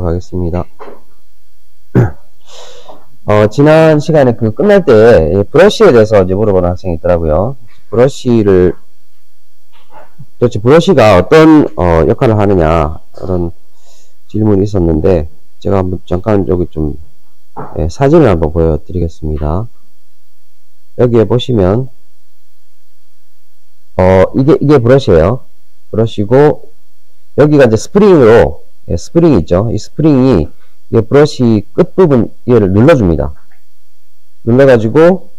하겠습니다. 지난 시간에 끝날 때 브러쉬에 대해서 이제 물어보는 학생이 있더라고요. 도대체 브러쉬가 어떤 역할을 하느냐 그런 질문이 있었는데 제가 한번 잠깐 여기 좀 사진을 한번 보여드리겠습니다. 여기에 보시면 이게 브러쉬예요. 브러쉬고 여기가 이제 스프링으로 스프링이 있죠. 이 스프링이 이 브러쉬 끝부분 얘를 눌러줍니다. 눌러가지고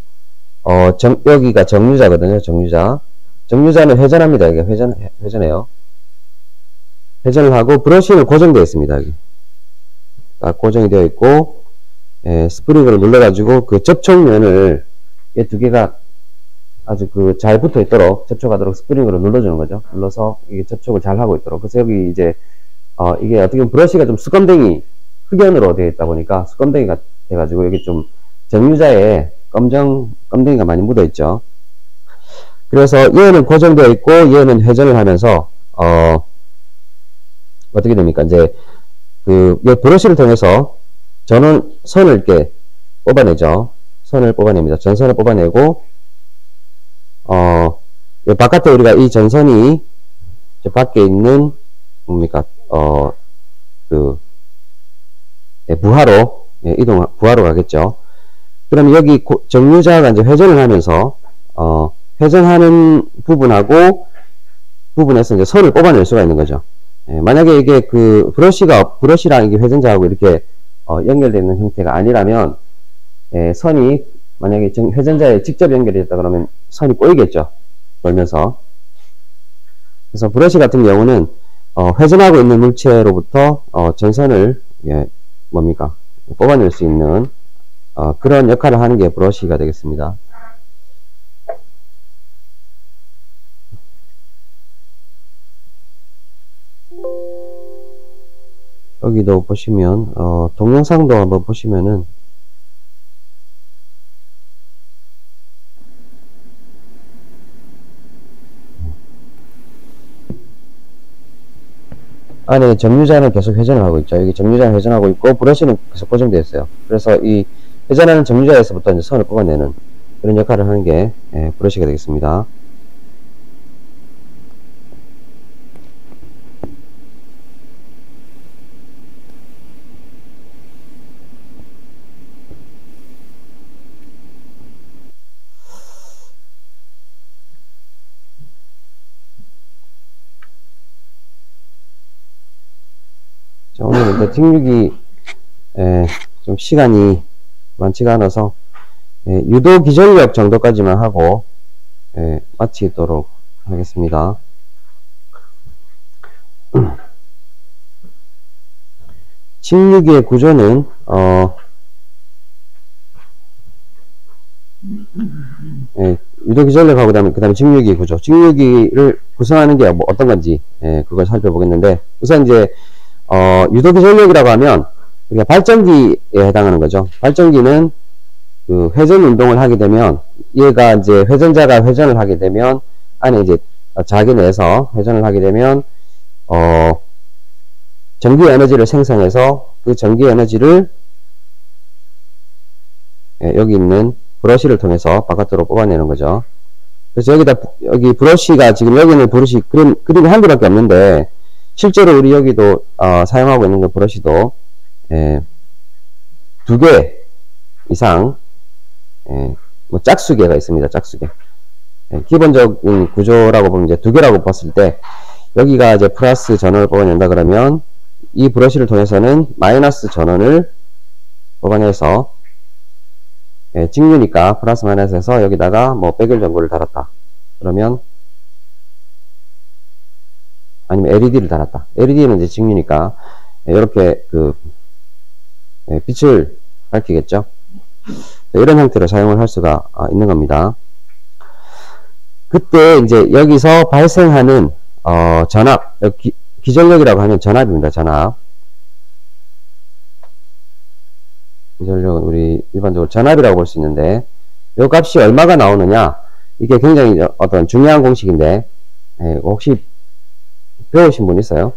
여기가 정류자거든요. 정류자는 회전합니다. 이게 회전해요. 회전을 하고 브러쉬는 고정되어 있습니다. 여기 딱 고정이 되어 있고 스프링을 눌러가지고 그 접촉면을 이 두 개가 아주 잘 붙어 있도록 접촉하도록 스프링으로 눌러주는 거죠. 눌러서 이게 접촉을 잘 하고 있도록. 그래서 여기 이제 이게 어떻게 보면 브러쉬가 좀 수검댕이 흑연으로 되어 있다 보니까 수검댕이가 돼가지고 여기 좀 정류자에 검댕이가 많이 묻어 있죠. 그래서 얘는 고정되어 있고 얘는 회전을 하면서 어떻게 됩니까? 이제 이 브러쉬를 통해서 선을 이렇게 뽑아내죠. 선을 뽑아냅니다. 전선을 뽑아내고 바깥에 우리가 이 전선이 밖에 있는 뭡니까? 부하로 부하로 가겠죠. 그럼 여기 정류자가 이제 회전을 하면서 회전하는 부분에서 이제 선을 뽑아낼 수가 있는 거죠. 만약에 이게 브러쉬랑 이게 회전자하고 이렇게 연결되어 있는 형태가 아니라면 선이 만약에 회전자에 직접 연결이 됐다 그러면 선이 꼬이겠죠. 돌면서. 그래서 브러쉬 같은 경우는 회전하고 있는 물체로부터 전선을 뽑아낼 수 있는 그런 역할을 하는 게 브러쉬가 되겠습니다. 여기도 보시면 동영상도 한번 보시면은 안에 정류자는 계속 회전을 하고 있죠. 여기 정류자는 회전하고 있고 브러쉬는 계속 고정되어 있어요. 그래서 이 회전하는 정류자에서부터 이제 선을 뽑아내는 그런 역할을 하는 게 브러쉬가 되겠습니다. 자, 오늘은 틱육이 좀 시간이 많지가 않아서 유도 기전력 정도까지만 하고 마치도록 하겠습니다. 틱육이의 구조는 유도 기전력하고 그다음에 틱육이 구조, 틱육이를 구성하는 게 어떤 건지 그걸 살펴보겠는데, 우선 이제 유도 기전력이라고 하면 그러니까 발전기에 해당하는 거죠. 발전기는 회전 운동을 하게 되면 얘가 이제 회전자가 회전을 하게 되면 안에 이제 자기 내에서 회전을 하게 되면 전기 에너지를 생성해서 그 전기 에너지를 여기 있는 브러쉬를 통해서 바깥으로 뽑아내는 거죠. 그래서 여기 브러쉬가 지금 여기는 브러쉬 그림이 한 개밖에 없는데 실제로 우리 여기도 사용하고 있는 그 브러쉬도 2개 이상 짝수개가 있습니다. 짝수개. 기본적인 구조라고 보면 이제 2개라고 봤을 때 여기가 이제 플러스 전원을 뽑아낸다 그러면 이 브러쉬를 통해서는 마이너스 전원을 뽑아내서 직류니까 플러스 마이너스 해서 여기다가 뭐 백일 전구를 달았다 그러면, 아니면 LED를 달았다. LED는 이제 직류니까 이렇게 빛을 밝히겠죠. 이런 형태로 사용을 할 수가 있는 겁니다. 그때 이제 여기서 발생하는 전압, 기전력이라고 하면 전압입니다. 전압. 기전력은 우리 일반적으로 전압이라고 볼 수 있는데 이 값이 얼마가 나오느냐, 이게 굉장히 어떤 중요한 공식인데 혹시 배우신 분 있어요?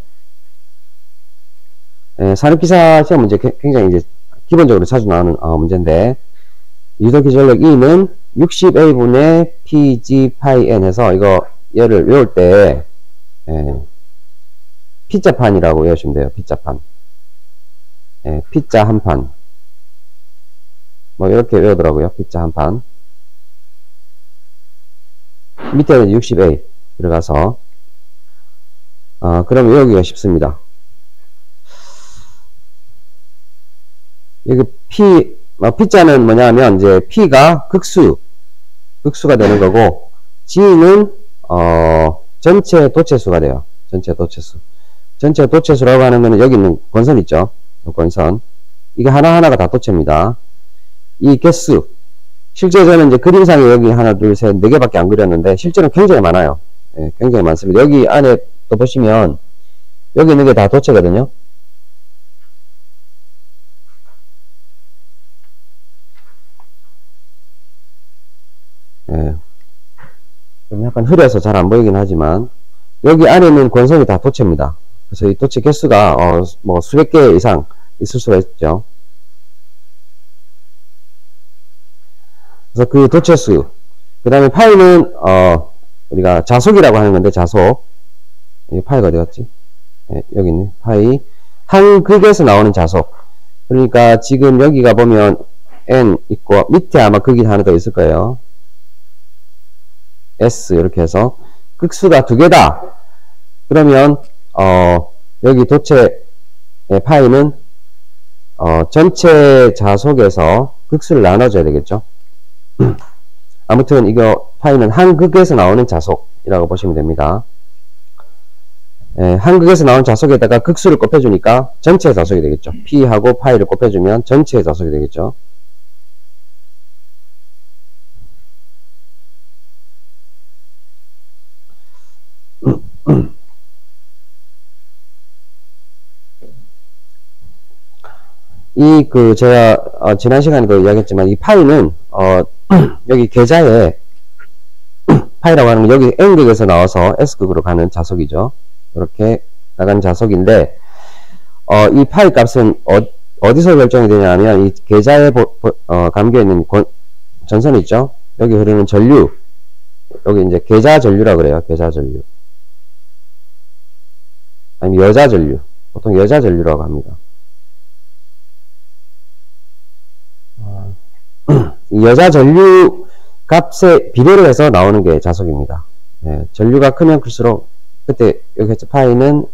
산업기사 시험 문제 굉장히 이제 기본적으로 자주 나오는 문제인데, 유도 기전력 E는 60A분의 PG 파이 N 해서 이거 얘를 외울 때 P자판이라고 외우시면 돼요. P자판. P자 한 판. 뭐 이렇게 외우더라고요. P자 한 판. 밑에는 60A 들어가서 그럼 외우기가 쉽습니다. 여기 P자는 뭐냐면 이제 P가 극수가 되는 거고, G는 전체 도체수가 돼요. 전체 도체수. 전체 도체수라고 하는 거는 여기 있는 권선 있죠. 권선. 이게 하나하나가 다 도체입니다. 이 개수. 실제 저는 이제 그림상에 여기 하나, 둘, 셋, 네 개밖에 안 그렸는데, 실제로 굉장히 많아요. 굉장히 많습니다. 여기 안에 또 보시면, 여기 있는 게 다 도체거든요. 좀 약간 흐려서 잘 안 보이긴 하지만, 여기 안에 있는 권선이 다 도체입니다. 그래서 이 도체 개수가, 뭐 수백 개 이상 있을 수가 있죠. 그래서 그 도체수. 그 다음에 파이는, 우리가 자속이라고 하는 건데, 자속. 이 파이가 어디 갔지? 여기 있네. 파이. 한 극에서 나오는 자속. 그러니까 지금 여기가 보면 N 있고, 밑에 아마 극이 하나 더 있을 거예요. S 이렇게 해서 극수가 두 개다. 그러면 여기 도체 파이는 전체 자속에서 극수를 나눠줘야 되겠죠. 아무튼 이거 파이는 한 극에서 나오는 자속이라고 보시면 됩니다. 한 극에서 나온 자속에다가 극수를 곱해주니까 전체 자속이 되겠죠. P하고 파이를 곱해주면 전체 자속이 되겠죠. 제가 지난 시간에도 이야기했지만 이 파이는 여기 계좌에 파이라고 하는 건 여기 N극에서 나와서 S극으로 가는 자속이죠. 이렇게 나가는 자속인데 이 파이 값은 어디서 결정이 되냐면 이 계좌에 감겨있는 전선이 있죠. 여기 흐르는 전류, 여기 이제 계좌 전류라고 그래요. 계좌 전류. 아니면 여자 전류. 보통 여자 전류라고 합니다. 이 여자 전류 값에 비례를 해서 나오는 게 자속입니다. 전류가 크면 클수록, 그때 여기 했죠. 파이는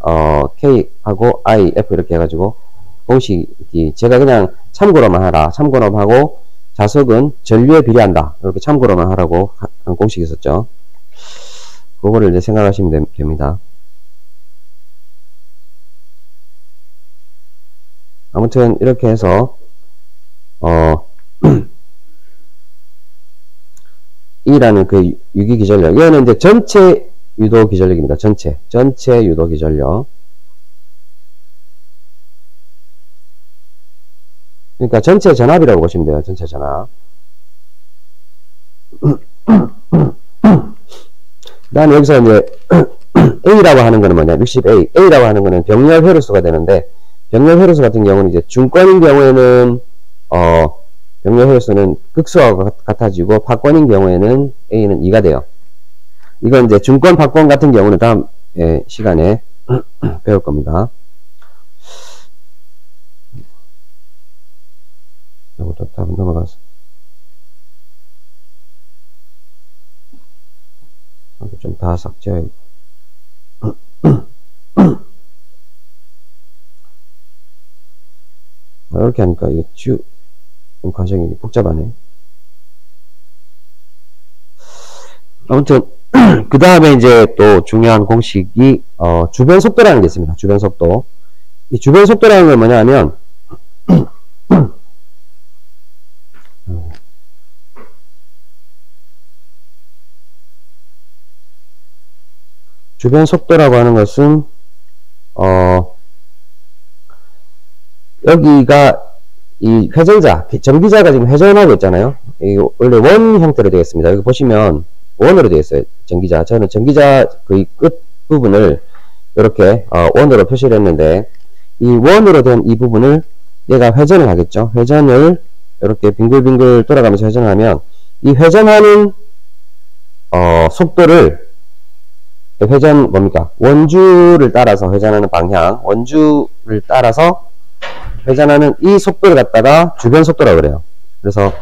K하고 I, F 이렇게 해가지고 공식이 제가 그냥 참고로만 하라. 참고로만 하고 자속은 전류에 비례한다. 이렇게 참고로만 하라고 한 공식이 있었죠. 그거를 이제 생각하시면 됩니다. 아무튼 이렇게 해서 E라는 그 유기기전력, 얘는 이제 전체 유도기전력입니다. 전체 유도기전력. 그러니까 전체 전압이라고 보시면 돼요. 전체 전압. 그 다음에 여기서 이제 A라고 하는 거는 뭐냐, 60A. A라고 하는 거는 병렬 회로수가 되는데, 병렬 회로수 같은 경우는 이제 중권인 경우에는 병렬 회로수는 극수와 같아지고, 파권인 경우에는 A는 2가 돼요. 이건 이제 중권, 파권 같은 경우는 다음 시간에 배울 겁니다. 이것도 답은 넘어가서. 좀 다 삭제해야겠다. 이렇게 하니까 이게 좀 과정이 복잡하네. 아무튼 그 다음에 이제 또 중요한 공식이 주변 속도라는 게 있습니다. 주변 속도. 이 주변 속도라는 건 뭐냐면 주변 속도라고 하는 것은 여기가 이 회전자, 전기자가 지금 회전하고 있잖아요. 이 원래 원 형태로 되어 있습니다. 여기 보시면 원으로 되어 있어요. 전기자. 저는 전기자 거의 끝 부분을 이렇게 원으로 표시를 했는데, 이 원으로 된 이 부분을 얘가 회전을 하겠죠. 회전을 이렇게 빙글빙글 돌아가면서 회전을 하면 이 회전하는 속도를 회전 뭡니까? 원주를 따라서 회전하는 방향, 원주를 따라서 회전하는 이 속도를 갖다가 주변 속도라고 그래요. 그래서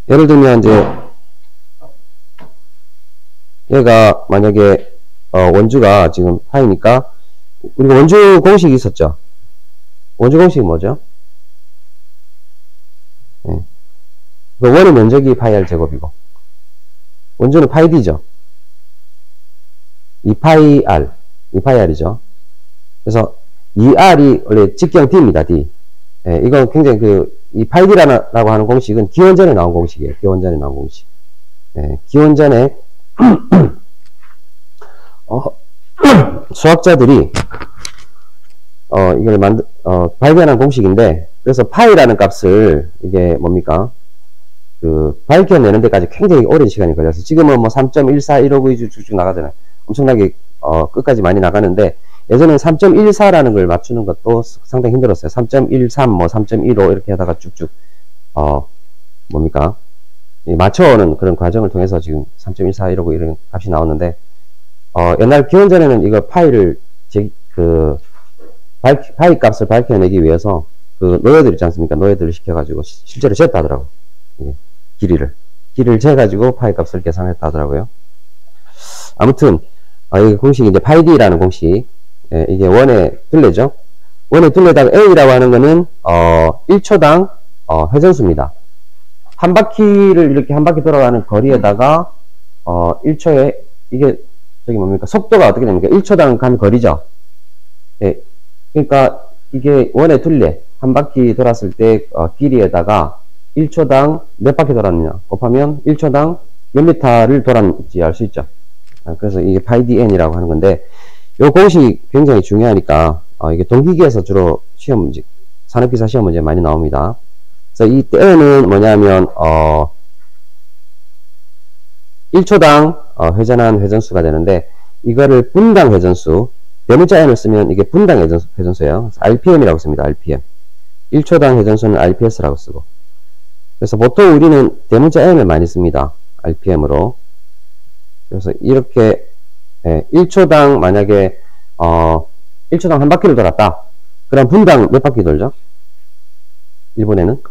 예를 들면 이제 얘가 만약에 원주가 지금 파이니까 우리가 원주 공식이 있었죠. 원주 공식이 뭐죠? 네. 원의 면적이 파이 r 제곱이고 원주는 파이 d죠. 2파이 r이죠. 그래서 2r이 원래 직경 d입니다. d. 예, 이건 굉장히 이 파이 d라고 하는 공식은 기원전에 나온 공식이에요. 기원전에 나온 공식. 예, 기원전에 수학자들이 이걸 발견한 공식인데, 그래서 파이라는 값을 이게 뭡니까? 밝혀내는 데까지 굉장히 오랜 시간이 걸려서 지금은 뭐 3.14, 159 쭉쭉 나가잖아요. 엄청나게 끝까지 많이 나가는데, 예전에는 3.14라는 걸 맞추는 것도 상당히 힘들었어요. 3.13, 뭐 3.15 이렇게 하다가 쭉쭉 뭡니까? 맞춰오는 그런 과정을 통해서 지금 3.14, 159 이런 값이 나오는데, 옛날 기원전에는 이거 파이를 파이 값을 밝혀내기 위해서 노예들 있지 않습니까? 노예들을 시켜가지고 실제로 쟀다 하더라고요. 길이를 재가지고 파이 값을 계산했다 하더라고요. 아무튼 이 공식이 이제 파이 d라는 공식, 이게 원의 둘레죠. 원의 둘레다가 a라고 하는 거는 1초당 회전수입니다. 한 바퀴를 이렇게 한 바퀴 돌아가는 거리에다가 1초에 이게 저기 뭡니까? 속도가 어떻게 됩니까? 1초당 간 거리죠. 예, 그러니까 이게 원의 둘레 한 바퀴 돌았을 때 길이에다가 1초당 몇 바퀴 돌았느냐 곱하면 1초당 몇 미터를 돌았는지 알 수 있죠. 그래서 이게 파이 dn이라고 하는 건데, 이 공식이 굉장히 중요하니까 이게 동기계에서 주로 시험 문제, 산업기사 시험 문제 많이 나옵니다. 그래서 이 n은 뭐냐면 1초당 회전한 회전수가 되는데, 이거를 분당 회전수, 대문자 n을 쓰면 이게 분당 회전수예요. rpm이라고 씁니다. rpm. 1초당 회전수는 rps라고 쓰고. 그래서 보통 우리는 대문자 n을 많이 씁니다. rpm으로. 그래서 이렇게 1초당 만약에 1초당 한 바퀴를 돌았다. 그럼 분당 몇 바퀴 돌죠? 일본에는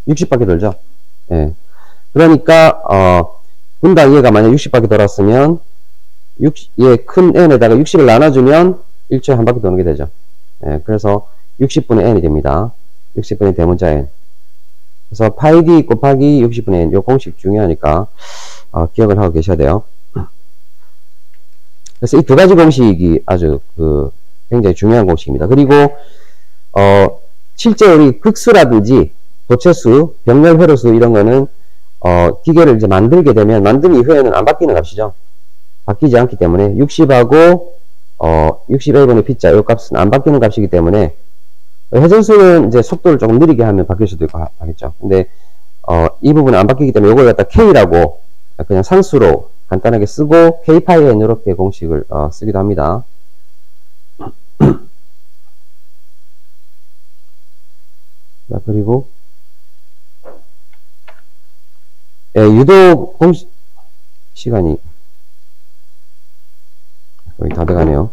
60바퀴 돌죠. 예. 그러니까 분당 얘가 만약 60바퀴 돌았으면 큰 n에다가 60을 나눠주면 1초에 한 바퀴 도는 게 되죠. 예. 그래서 60분의 n이 됩니다. 60분의 대문자 n. 그래서 파이 d 곱하기 60분의 n, 요 공식 중요하니까 기억을 하고 계셔야 돼요. 그래서 이 두 가지 공식이 아주 굉장히 중요한 공식입니다. 그리고 실제 우리 극수라든지 도체수, 병렬 회로수 이런 거는 기계를 이제 만들게 되면 만든 이후에는 안 바뀌는 값이죠. 바뀌지 않기 때문에 60하고 60a분의 p자 이 값은 안 바뀌는 값이기 때문에 회전수는 이제 속도를 조금 느리게 하면 바뀔 수도 있고 하겠죠. 근데 이 부분은 안 바뀌기 때문에 이걸 갖다 k라고 그냥 상수로 간단하게 쓰고 k파이엔 이렇게 공식을 쓰기도 합니다. 자, 그리고 유도 공식 시간이 거의 다 돼가네요.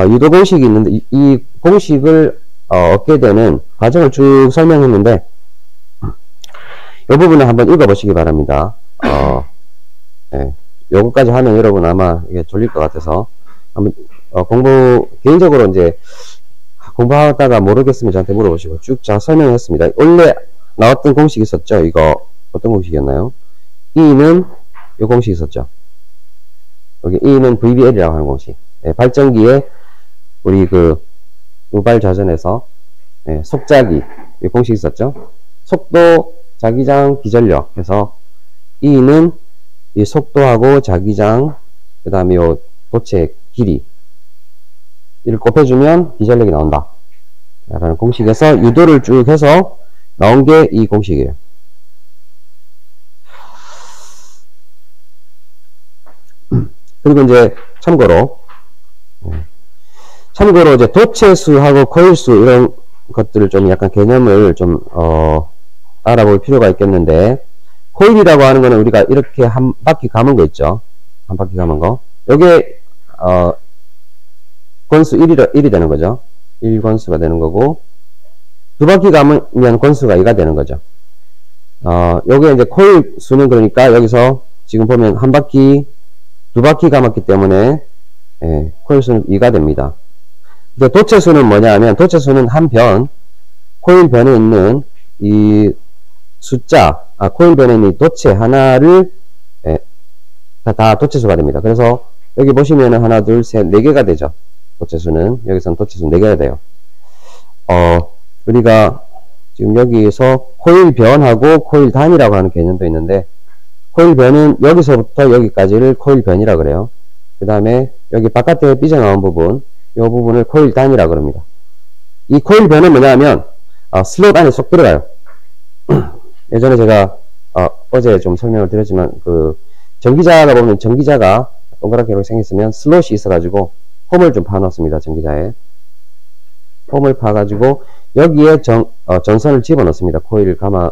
유도 공식이 있는데 이 공식을 얻게 되는 과정을 쭉 설명했는데 이 부분을 한번 읽어보시기 바랍니다. 요거까지 하면 여러분 아마 이게 졸릴 것 같아서 한번 개인적으로 이제 공부하다가 모르겠으면 저한테 물어보시고 쭉 자 설명했습니다. 원래 나왔던 공식이 있었죠. 이거 어떤 공식이었나요? E는 요 공식이 있었죠. 여기 E는 VBL이라고 하는 공식. 발전기에 우리 우발 자전에서 속자기 이 공식이 있었죠. 속도, 자기장, 기전력 해서 E는 이 속도하고 자기장 그 다음에 요 도체 길이 이를 곱해주면 기전력이 나온다 라는 공식에서 유도를 쭉 해서 나온 게 이 공식이에요. 그리고 이제 참고로 참고로 이제 도체수하고 코일수 이런 것들을 좀 약간 개념을 좀 알아볼 필요가 있겠는데, 코일이라고 하는 거는 우리가 이렇게 한 바퀴 감은 거 있죠. 한 바퀴 감은 거. 요게 권수 1이 되는 거죠. 1권수가 되는 거고, 두 바퀴 감으면 권수가 2가 되는 거죠. 요게 이제 코일 수는 그러니까 여기서 지금 보면 한 바퀴, 두 바퀴 감았기 때문에 코일 수는 2가 됩니다. 근데 도체 수는 뭐냐 하면, 도체 수는 한 변, 코일 변에 있는 이 숫자, 코일 변에 있는 이 도체 하나를 다 도체 수가 됩니다. 그래서 여기 보시면은 하나, 둘, 셋, 4개가 되죠. 도체 수는. 여기서는 도체 수 4개가 돼요. 우리가 지금 여기서 코일 변하고 코일 단이라고 하는 개념도 있는데, 코일 변은 여기서부터 여기까지를 코일 변이라 그래요. 그 다음에 여기 바깥에 삐져나온 부분, 이 부분을 코일 단이라 그럽니다. 이 코일 변은 뭐냐 하면 슬롯 안에 쏙 들어가요. 예전에 제가 어제 좀 설명을 드렸지만, 그 전기자가 보면, 전기자가 동그랗게 이렇게 생겼으면 슬롯이 있어가지고 홈을 좀 파놨습니다. 전기자에 홈을 파가지고 여기에 전선을 집어넣습니다. 코일을 감을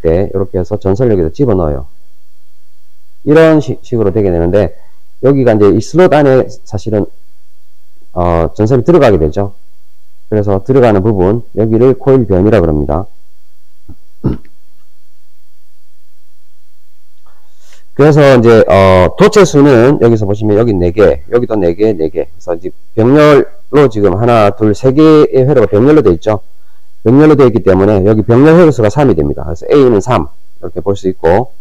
때 이렇게 해서 전선을 여기다 집어넣어요. 이런 식으로 되게 되는데, 여기가 이제 이 슬롯 안에 사실은 전선이 들어가게 되죠. 그래서 들어가는 부분, 여기를 코일 변이라 그럽니다. 그래서 이제 도체 수는 여기서 보시면 여기 4개, 여기도 4개, 4개. 그래서 이제 병렬로 지금 하나, 둘, 3개의 회로가 병렬로 되어 있죠. 병렬로 되어 있기 때문에 여기 병렬 회로수가 3이 됩니다. 그래서 A는 3 이렇게 볼 수 있고,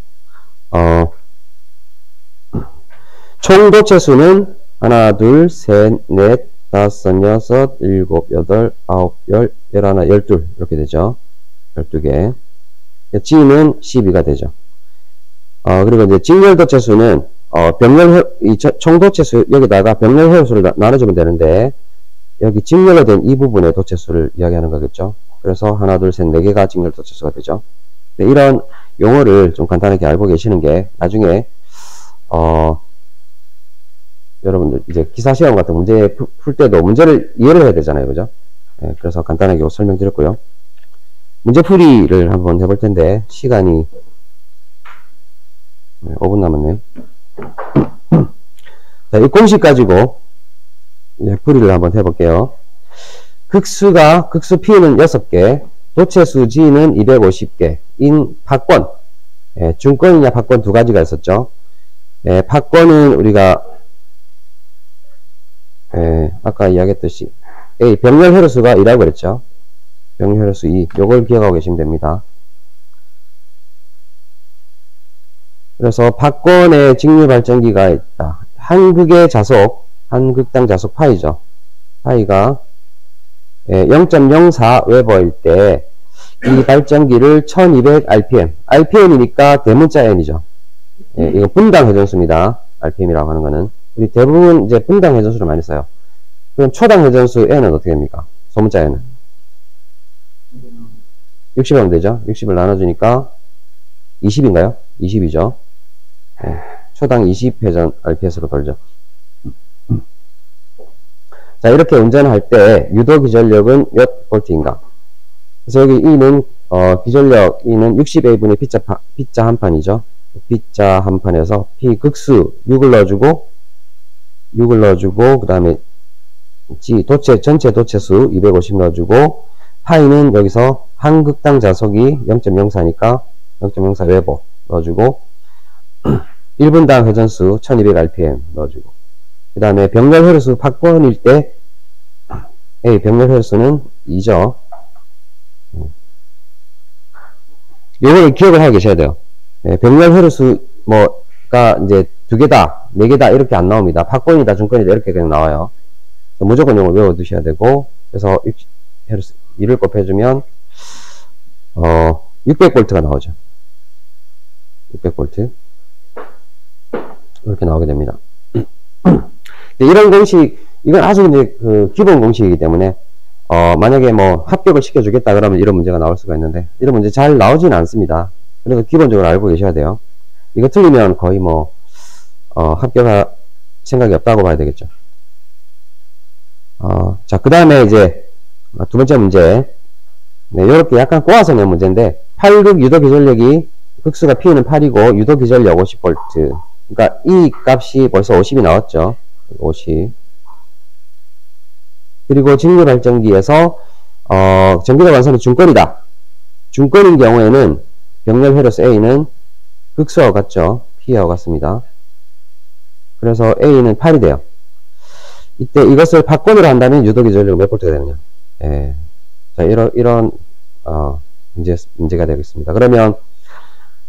총 도체 수는 하나, 둘, 셋, 넷, 다섯, 여섯, 일곱, 여덟, 아홉, 열, 열하나, 12 이렇게 되죠. 12개. G는 12가 되죠. 그리고 이제 직렬 도체 수는 총 도체 수 여기다가 병렬 회로수를 나눠주면 되는데, 여기 직렬로 된 이 부분의 도체 수를 이야기하는 거겠죠. 그래서 하나, 둘, 셋, 4개가 직렬 도체 수가 되죠. 이런 용어를 좀 간단하게 알고 계시는 게 나중에 여러분들 이제 기사 시험 같은 문제 풀 때도 문제를 이해를 해야 되잖아요, 그죠? 그래서 간단하게 설명드렸고요. 문제풀이를 한번 해볼 텐데, 시간이 5분 남았네요. 자, 이 공식 가지고 풀이를 한번 해볼게요. 극수 P는 6개, 도체수 G는 250개, 인 파권, 중권이냐 파권 두 가지가 있었죠. 파권은 우리가 아까 이야기했듯이 A, 병렬 회로수가 2라고 그랬죠. 병렬 회로수 2, 요걸 기억하고 계시면 됩니다. 그래서 파권에 직류 발전기가 있다. 한 극의 자속, 한 극당 자속 파이죠. 파이가 0.04 웨버일 때 이 발전기를 1200rpm, rpm이니까 대문자 n이죠. 이거 분당 회전수입니다. rpm이라고 하는 거는. 우리 대부분 이제 분당 회전수를 많이 써요. 그럼 초당 회전수 n은 어떻게 됩니까? 소문자 n은 60 하면 되죠. 60을 나눠주니까 20인가요? 20이죠. 초당 20회전 rps로 돌죠. 자, 이렇게 운전할 때 유도 기전력은 몇 볼트인가? 그래서 여기 E는 기전력 E는 60A분의 P자 한 판이죠. P자 한 판에서 P 극수 6을 넣어주고 그 다음에 G 전체 도체수 250 넣어주고, 파이는 여기서 한 극당 자속이 0.04니까 0.04 웨버 넣어주고, 1분당 회전수 1200rpm 넣어주고, 그 다음에 병렬 회로수 파권일 때 병렬 회로수는 2죠. 요거를 기억을 하고 계셔야 돼요. 병렬 회로수 뭐가 이제 2개다, 4개다 이렇게 안 나옵니다. 파권이다, 중권이다 이렇게 그냥 나와요. 무조건 요거 외워 두셔야 되고, 그래서 회로수 2를 곱해주면 600V가 나오죠. 600V 이렇게 나오게 됩니다. 이런 공식, 이건 아주 이제 그 기본 공식이기 때문에 만약에 뭐 합격을 시켜주겠다 그러면 이런 문제가 나올 수가 있는데, 이런 문제 잘 나오지는 않습니다. 그래서 기본적으로 알고 계셔야 돼요. 이거 틀리면 거의 뭐 합격할 생각이 없다고 봐야 되겠죠. 자, 그 다음에 이제 두 번째 문제. 네, 요렇게 약간 꼬아서 낸 문제인데 8극 유도 기전력이 극수가 P는 8이고 유도 기전력 50V. 그러니까 이 값이 벌써 50이 나왔죠. 50. 그리고 직류 발전기에서 전기력 완선은 중권이다. 중권인 경우에는 병렬 회로스 A는 극수하고 같죠. P하고 같습니다. 그래서 A는 8이 돼요. 이때 이것을 박권으로 한다면 유도 기전력 몇 볼트가 되느냐. 예. 자, 이런 문제가 되겠습니다. 그러면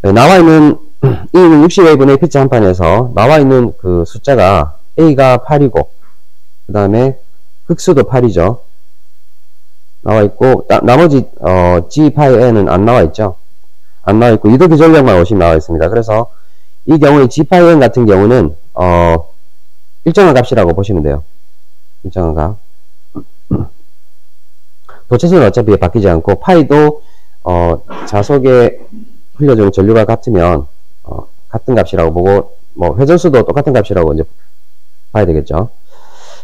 나와 있는 E는 60A분의 P자 한판에서 나와 있는 그 숫자가 A가 8이고 그 다음에 극수도 8이죠. 나와 있고 나머지 G 파이 N은 안 나와 있죠. 안 나와 있고 유도 기전력만 50 나와 있습니다. 그래서 이 경우에 G 파이 N 같은 경우는 일정한 값이라고 보시면 돼요. 일정한 값. 도체수는 어차피 바뀌지 않고 파이도 자석에 흘려주는 전류가 같으면 같은 값이라고 보고 뭐 회전수도 똑같은 값이라고 이제 봐야 되겠죠.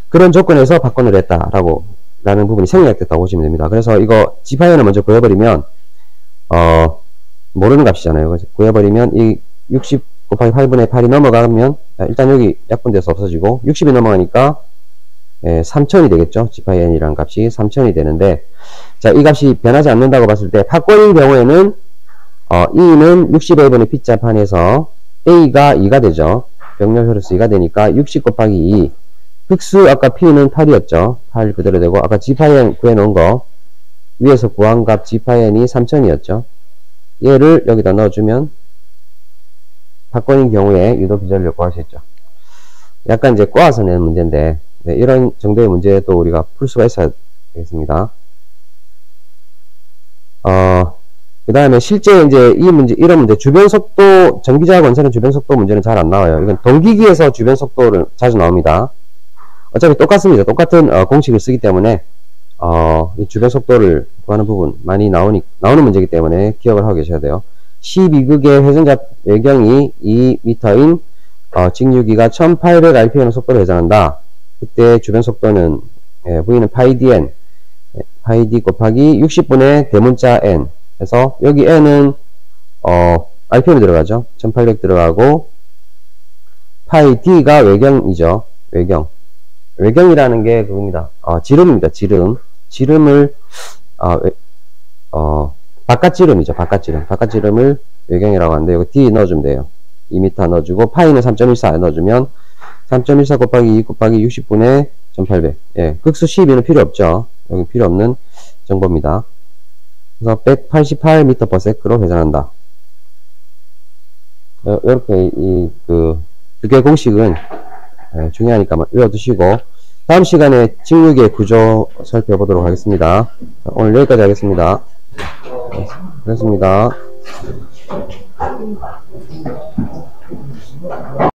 그런 조건에서 박권을 했다라고 라는 부분이 생략됐다고 보시면 됩니다. 그래서 이거 G파이를 먼저 구해버리면 모르는 값이잖아요. 구해버리면 이 60 곱하기 8분의 8이 넘어가면 일단 여기 약분돼서 없어지고 60이 넘어가니까 3000이 되겠죠. G파이 N이라는 값이 3000이 되는데 자, 이 값이 변하지 않는다고 봤을 때 박권인 경우에는 E는 60A분의 P자 판에서 A가 2가 되죠. 병렬 회로스 2가 되니까 60 곱하기 2 극수 아까 P는 8이었죠. 8 그대로 되고 아까 G파이 N 구해놓은 거 위에서 구한 값 G파이 N이 3000이었죠. 얘를 여기다 넣어주면 박권인 경우에 유도 기전력 구할 수 있죠. 약간 이제 꼬아서 내는 문제인데 네, 이런 정도의 문제도 우리가 풀 수가 있어야 되겠습니다. 그 다음에 실제 이제 이 문제, 이런 문제, 주변 속도, 전기자 원선의 주변 속도 문제는 잘 안 나와요. 이건 동기기에서 주변 속도를 자주 나옵니다. 어차피 똑같습니다. 똑같은 공식을 쓰기 때문에 이 주변 속도를 구하는 부분 많이 나오는 문제이기 때문에 기억을 하고 계셔야 돼요. 12극의 회전자 외경이 2m인 직류기가 1800rpm의 속도로 회전한다. 그때 주변 속도는 V는 파이 dn, 파이 d 곱하기 60분의 대문자 n 해서 여기 n은 rpm이 들어가죠. 1800 들어가고 파이 d가 외경이죠. 외경이라는 게 그겁니다. 지름입니다. 지름을 바깥지름이죠. 바깥지름을 외경이라고 하는데 여기 d 넣어주면 돼요. 2m 넣어주고 파이는 3.14 넣어주면 3.14 곱하기 2 곱하기 60분의 1800. 예, 극수 12는 필요 없죠. 여기 필요 없는 정보입니다. 그래서 188m/s로 회전한다. 이렇게 두 개의 공식은 중요하니까 외워두시고 다음 시간에 직류기의 구조 살펴보도록 하겠습니다. 오늘 여기까지 하겠습니다. 고맙습니다.